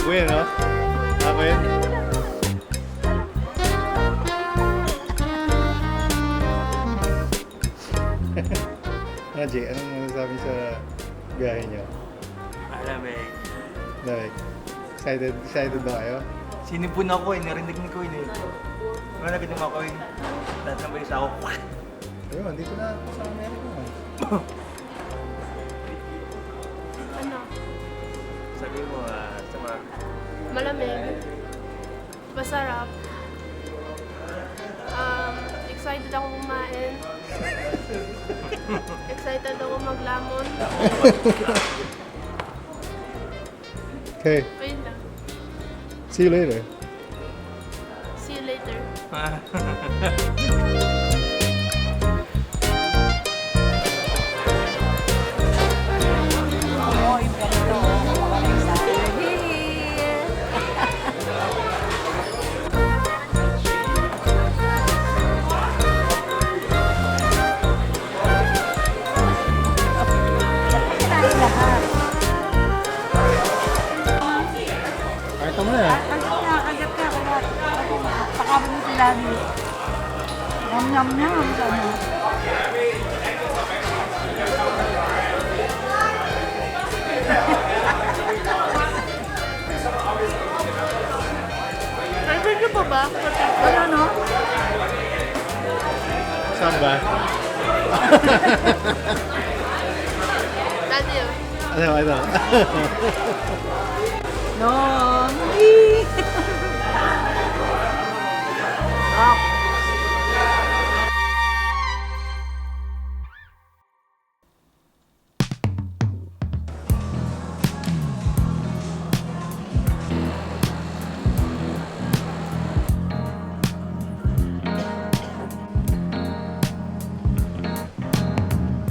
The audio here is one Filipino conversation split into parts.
Kuya, no? Ako yun. Jay, anong masasabi sa biyahe niyo? Malamig. Like, excited ba kayo? Sinipon ako eh, narinig ni Kuya eh. Wala na ganun ako eh. Lahat ng balis ako. Ayun, dito na ako sa Amerika. Ano? Sabi mo, sama. Malamig. Masarap. Excited ako kumain. Excited ako maglamon. Okay, Ayun lang. see you later. See you later. Kahit mo na. Kagat ka. Pakaban mo sila ni. Nyam-nyam-nyam. Nandun niyo pa ba? Ano, no? Saan ba? Dati yun. Ano? No.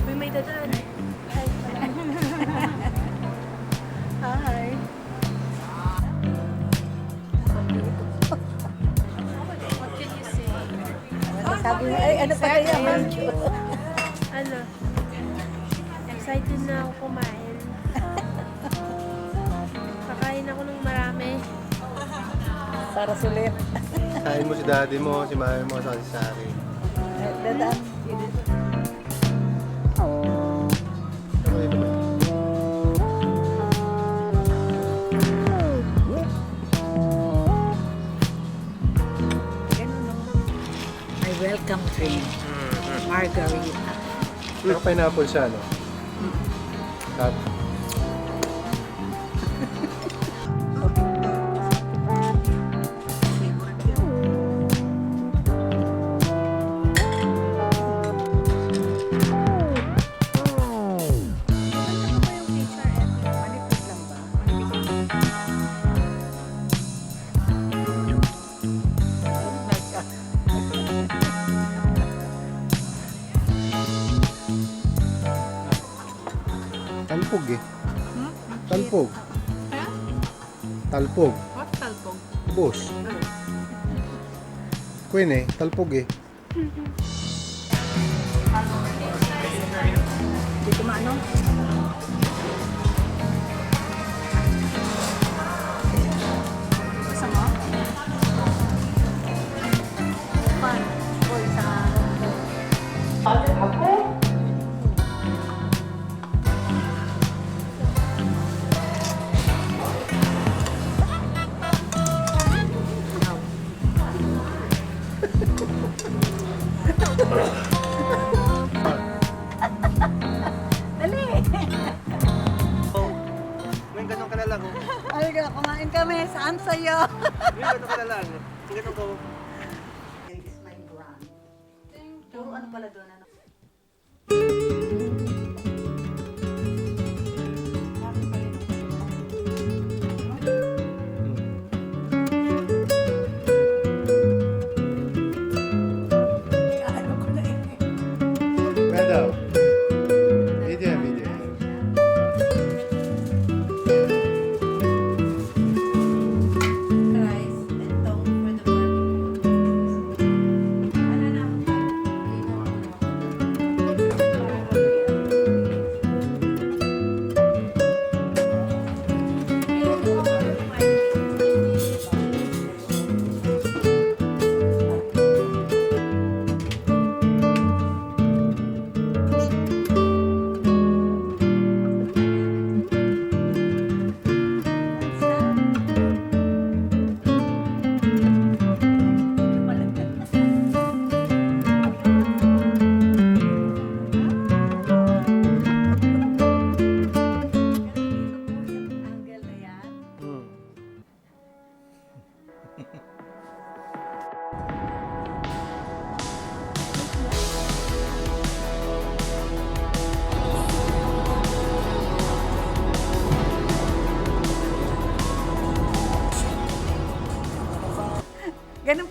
Uy, may dadaan. Hi. Hi. What can you say? Sabi mo, ay, ano pa kaya, ma'am? Ano? Excited na ako kumain. Kakain ako ng marami. Para sulit. Kain mo si daddy mo, si mami mo, sa si Sari. Dadaan. Ano dito ba? Ganun, no? My welcome drink. Margarita. Pero pineapple siya, no? At Manipis lang ba? talpog eh. Talpog. Huh? Talpog. What talpog? Boss. Queen eh, talpog eh. Hindi ko maano. Isa mo? Pan. Boy, sa... Dali! Ngayon ganun ka na lang. Ay, kumain kami. Saan sa'yo? Ngayon ganun ka na lang. Ganun ko. This is my brand. Puro ano pala doon, ano? Ano ko na eh. Ganda. Video. Rice and tong for the barbecue. Ano na?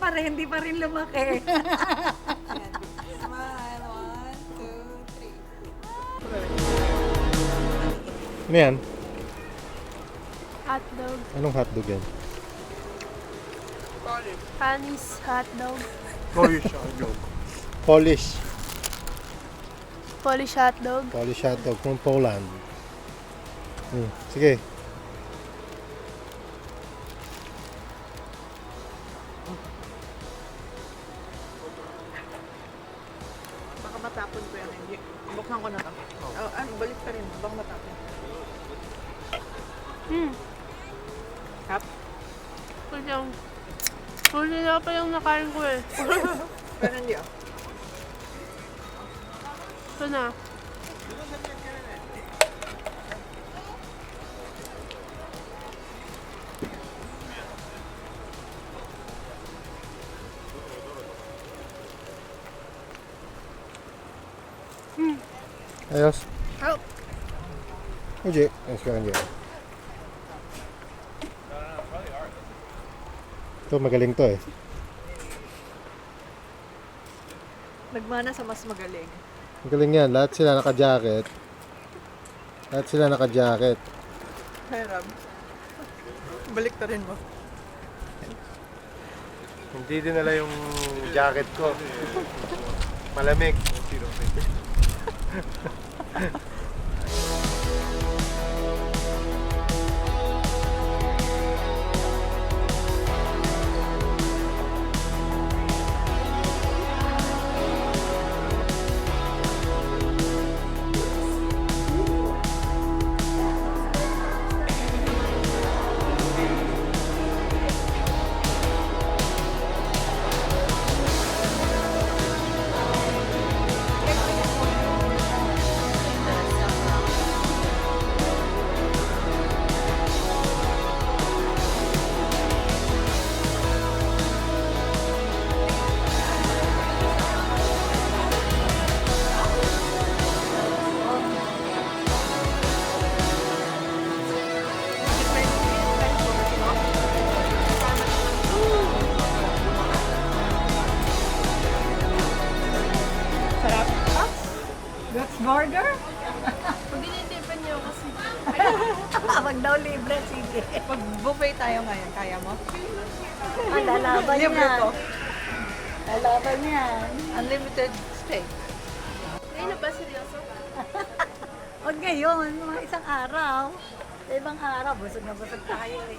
pa rin, hindi pa rin lumaki. Smile. 1, 2, 3. Ano yan? Hotdog. Anong hotdog yan? Panis hotdog. Polish. Polish hotdog. Polish hotdog from Poland. Sige. Baka matapon ko yan. Hindi. Buksan ko na to. Balik pa rin. Baka matapon. Kap? Huli na pa yung nakain ko eh. Pero hindi Ito na. Ayos. Oh. Uji. Ayos ka kanina. Ito magaling to eh. Nagmana sa mas magaling. Magaling yan. Lahat sila naka-jacket. Hirap. Balik ta rin mo. Hindi dinala yung jacket ko. Malamig. Sarap. That's burger? Pag dinitipan niyo kasi. Wag daw libre, sige. Pag buffet tayo ngayon, kaya mo? Lalaban Libre yan. ko. Lalaban yan. Unlimited steak. Ngayon na ba seryoso? Huwag ngayon, mga isang araw. Sa ibang araw, busog na busog tayo eh.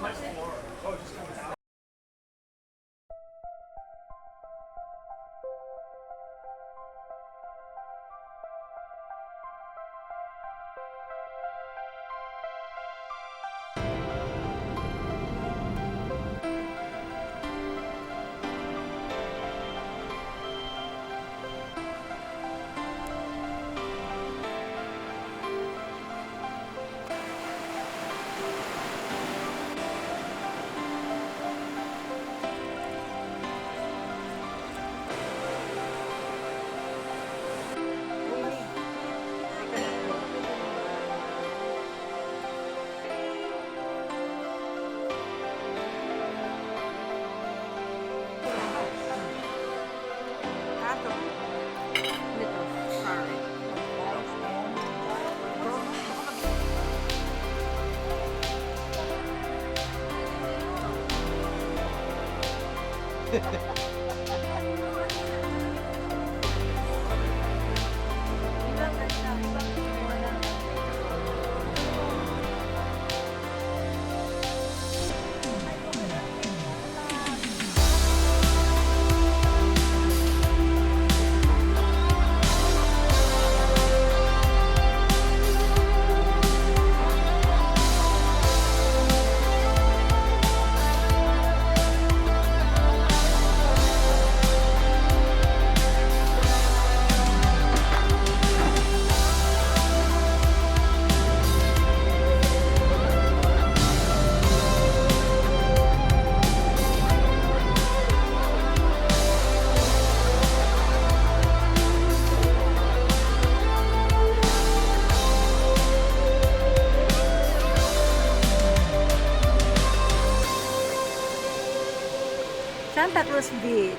Santa Cruz Beach.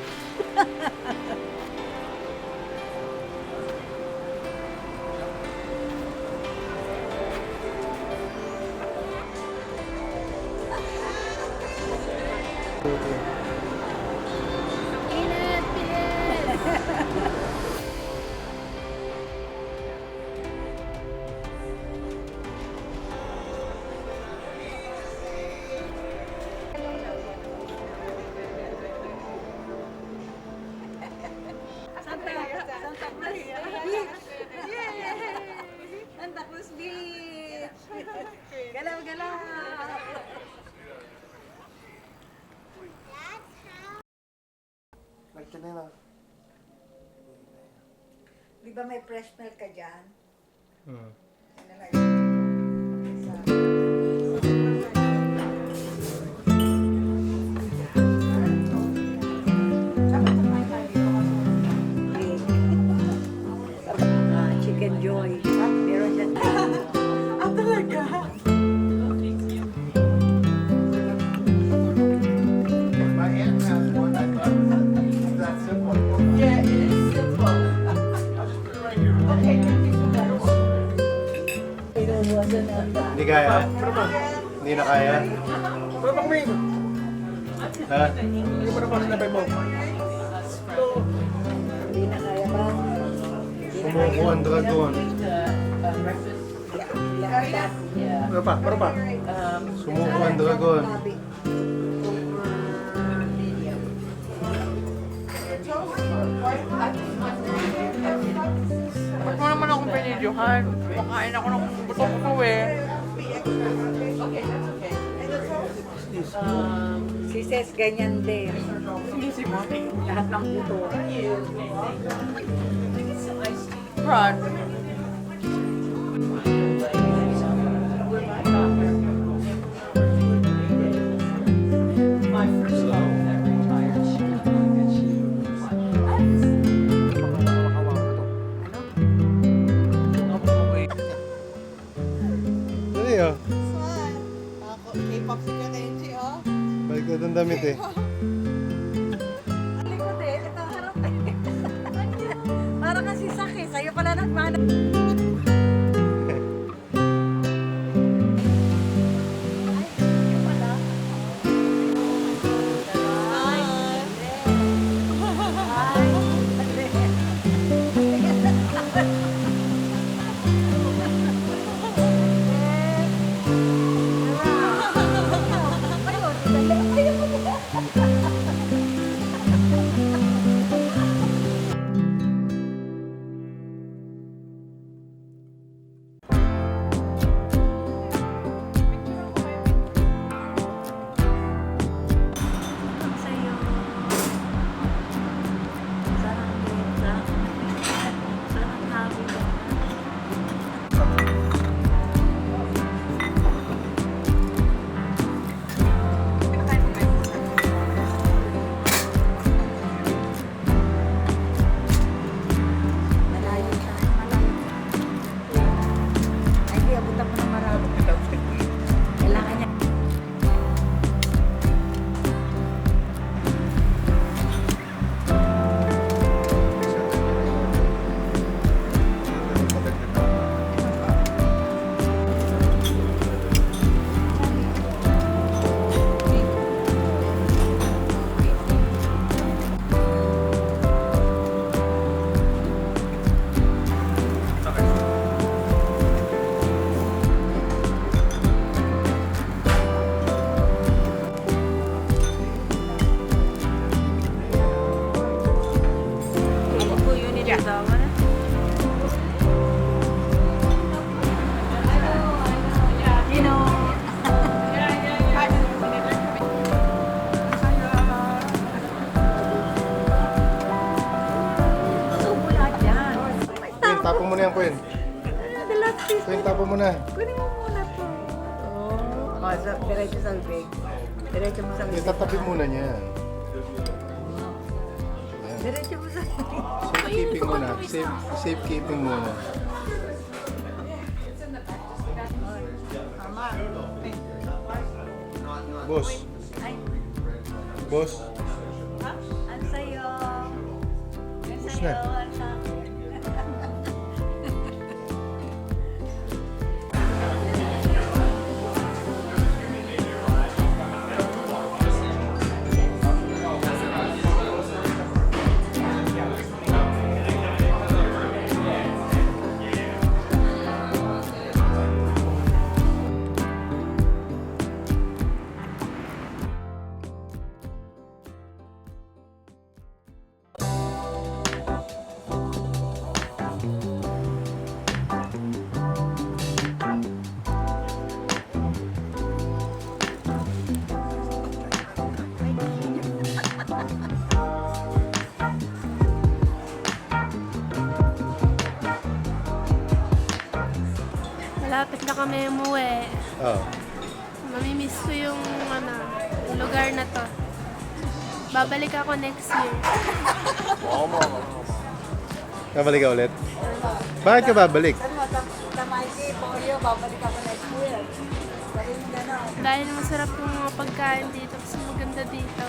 Init, pilit! Santa Cruz Beach! Galaw, galaw! Nagtanay na. Di ba may fresh milk ka dyan? Hmm. Chicken Joy. Meron dyan. Ah, talaga? My aunt has one. I thought that's simple. Yeah, it is simple. I'll just put it right here. Okay, thank you so much. Hindi kaya? Hindi na kaya? Pero bang may... Ha? Hindi mo na pa sinabay mo. Hindi na kaya ba? Sumuko ang dragon. Pero pa. Sumuko ang dragon. Ba't mo naman akong pinidyohan? Makain ako ng gusto ko eh. Si Ses ganyan din. Hindi si Mommy. Lahat ng buto. Rod. Dali oh. Ako, K-pop si Katenchi, oh. Balik ang damit eh. Likod eh. Ito harap eh. Para kasi sakit. Sa'yo pala nagmana. Tapon mo na yan, Queen. Queen, tapon mo na. Kunin mo muna to. Oh, diretso sa big. Diretso mo sa big. Itatabi muna niya. Diretso mo sa big. Safekeeping muna. Safekeeping muna. Boss. Boss. Ayos na. Ewan sa akin. Malapit na kami umuwi. Oh. Mamimiss ko yung lugar na to. Babalik ako next year. Babalik ka ulit? Bakit ka babalik? Ano mo, Mikey, Polio, babalik ako next year. Sabi mo gano'n. Dahil masarap yung mga pagkain dito kasi maganda dito.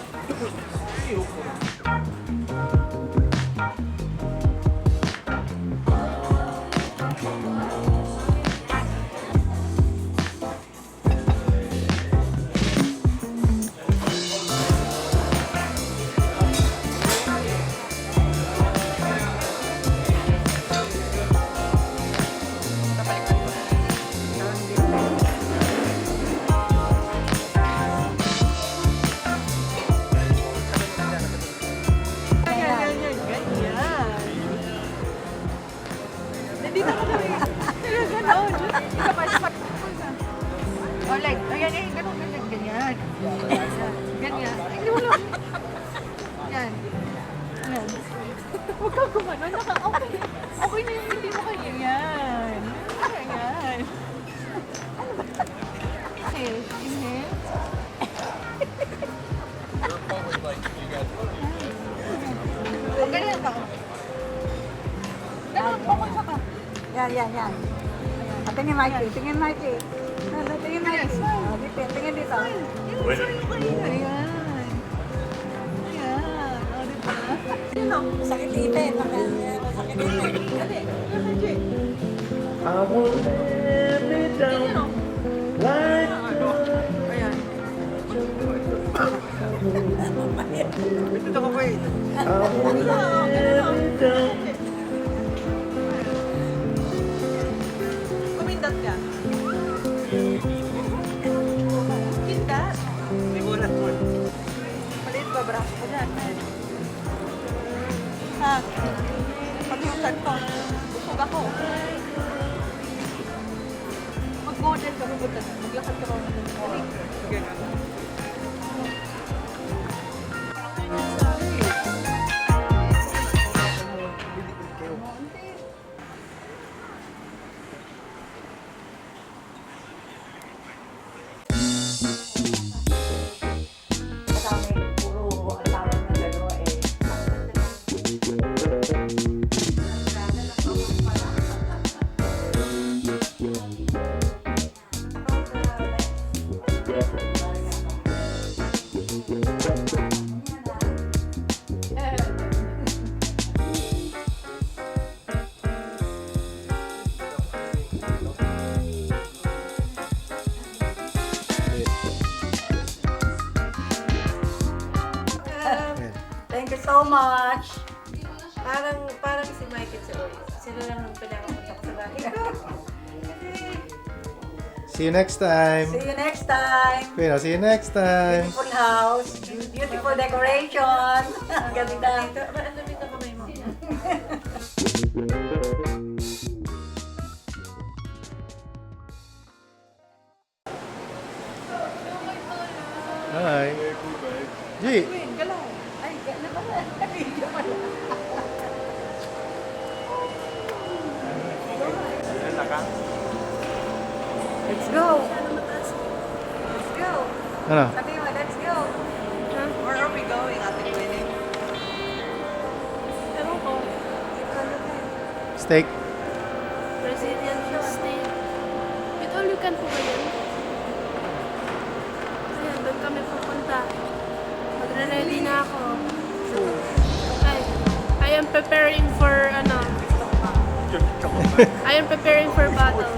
Ganyan. Nandito ka kami. Kaya gano'n. Ikaw pa sa O like, ayan, gano'n, ganyan. Ganyan. Hindi mo lang. Yan. Yan. Huwag kang gumanon. Okay. Okay na yung hindi mo kayo. Yan. Ayan. Okay. Inhale. Huwag ganyan ka. Ganun, focus ka. Yan. Tingin Mikey, tingin Mikey. Tingin Mikey. Tingin dito. Ayan. Ayan. O, diba? Sino? Sakit ipin. Sakit ipin. Dali. Yan, Jay. Sino? Ayan. Ito ko po eh. Kumindat ka. Kindat. Hindi mo ulat mo. Maliit ba, braso ko dyan? Ha? Pati yung tag ko. Busog ako. Mag-model ka, mabuta na. Maglakad ka pa. Dali. Ganun. Kasama puro ang tawag ng dalawa eh. Thank you so much. Parang si Mike at si Oy. Sila lang ang pinakapunta ko sa bahay. See you next time. See you next time. Kuya, see you next time. Beautiful house, beautiful decoration. Ang ganda. Ang dami ng kamay mo. Hi. G. Wait, galaw. Ay, ganda pala. Video pala. Let's go. Let's go. Ano? Sabi mo, let's go. Where are we going, Ate Queenie? Ewan ko, Steak. Brazilian steak. With all you can po ba yun? Ayan, doon kami pupunta. Magre-ready na ako. Ay, I am preparing for ano. I am preparing for battle.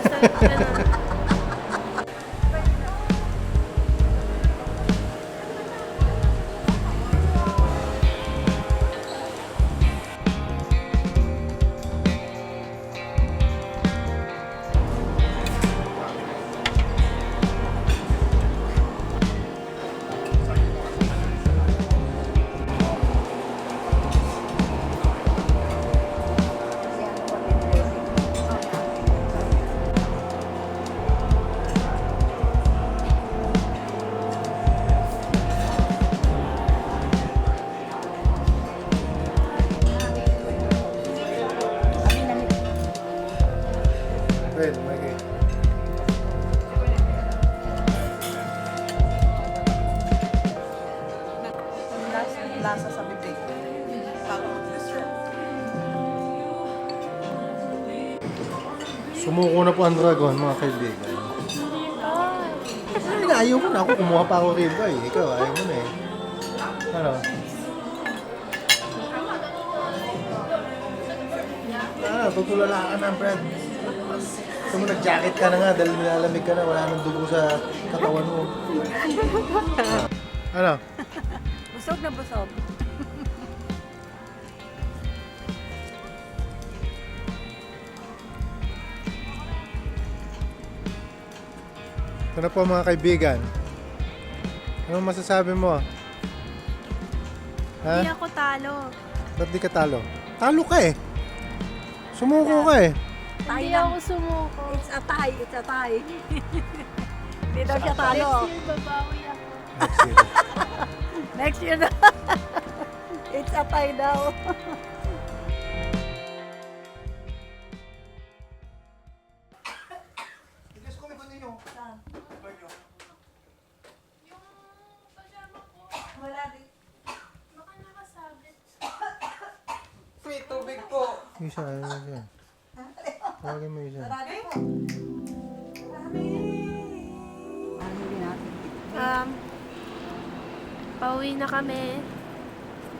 Basta, ano. Well, okay. Lasa sa bibig. Bago mag-dessert. Sumuko na po ang dragon, mga kaibigan. Ay, ayaw mo na ako. Kumuha pa ako rito eh. Ikaw, ayaw mo na eh. Ano? Tutulala ka na, Brad. Gusto mo nag-jacket ka na nga dahil nilalamig ka na. Wala nang dugo sa katawan mo. Ano? Busog na busog. Ito na po mga kaibigan. Anong masasabi mo? Ha? Hindi ako talo. Ba't di ka talo? Talo ka eh. Sumuko ka eh. Hindi lang. ako sumuko. It's a tie, it's a tie. Hindi daw siya talo. Next year, babawi ako. Next year na. It's a tie daw. Wala din. Baka nakasabit. Sweet tubig po. Isa, isa. Tawagin mo isa. Marami po. Marami. Ano din natin? Pauwi na kami.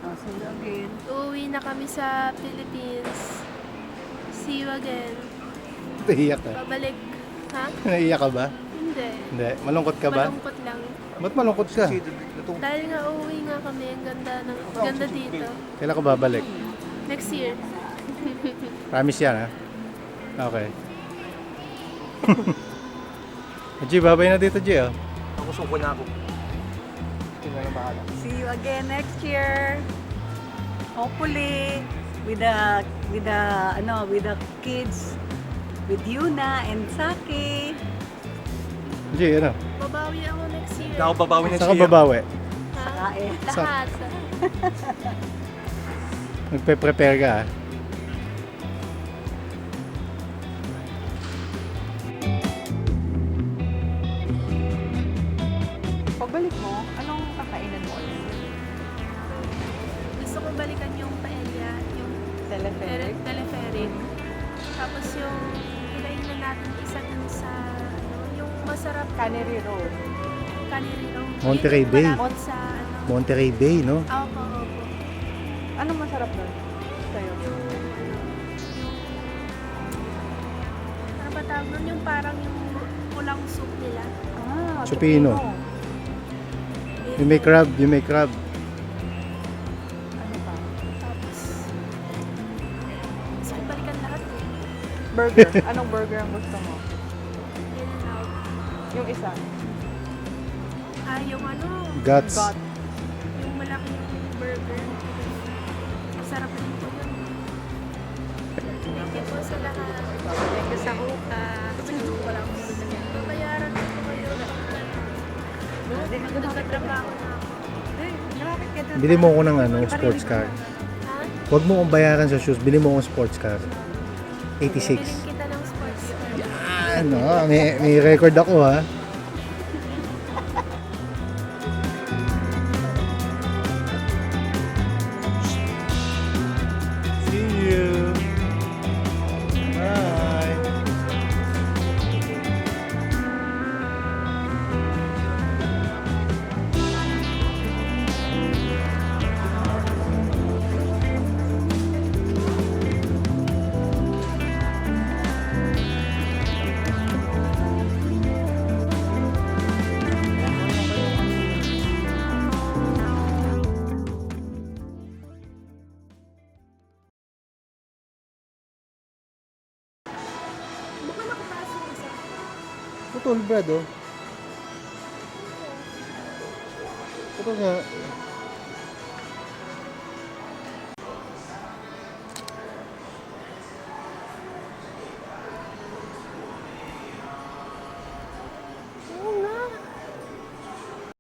See you again. Uuwi na kami sa Philippines. See you again. Naiiyak ka. Babalik. Ha? Naiiyak ka ba? Hindi. Hindi. Malungkot ka ba? Malungkot lang. Ba't malungkot ka? Dahil nga uuwi nga kami. Ang ganda dito. Kailan ka babalik? Next year. Promise yan ha? Okay. G, babay na dito G oh. Ako suko na ako. Tingnan na bahala. See you again next year. Hopefully with the kids, with Yuna and Saki. G, ano? Babawi ako next year. Hindi ako babawi na Saan ka babawi? Ha? Kain. Lahat. Magpe-prepare ka ha? Pagbalik mo, anong kakainan mo ulit? Gusto ko balikan yung paella, yung Teleferic? teleferic. Tapos yung ilainan natin isa dun sa yung masarap Cannery Road. Cannery Road. Monterey Yun yung Bay. malapit sa ano. Monterey Bay, no? Opo, opo. Anong masarap doon? Sa'yo? Ano ba tawag nun? Yung parang yung pulang soup nila. Ah, Supino. You may crab, you may crab. Ano pa? Tapos gusto ko balikan lahat eh. Burger. Anong burger ang gusto mo? In and out. Yung isa? Yung ano, Guts. God. yung malaking burger. Masarap rin po yun. Thank you po sa lahat. Thank you sa Hoka. Babayaran ko po kayo. Nagtatrabaho na ako. Bili mo ako ng ano, sports car. Ha? Huwag mo akong bayaran sa shoes, bili mo akong sports car. 86. Bilhin kita ng sports car. Ano, may record ako ha. See you. Bye. putol, Brad, oh. Ito nga.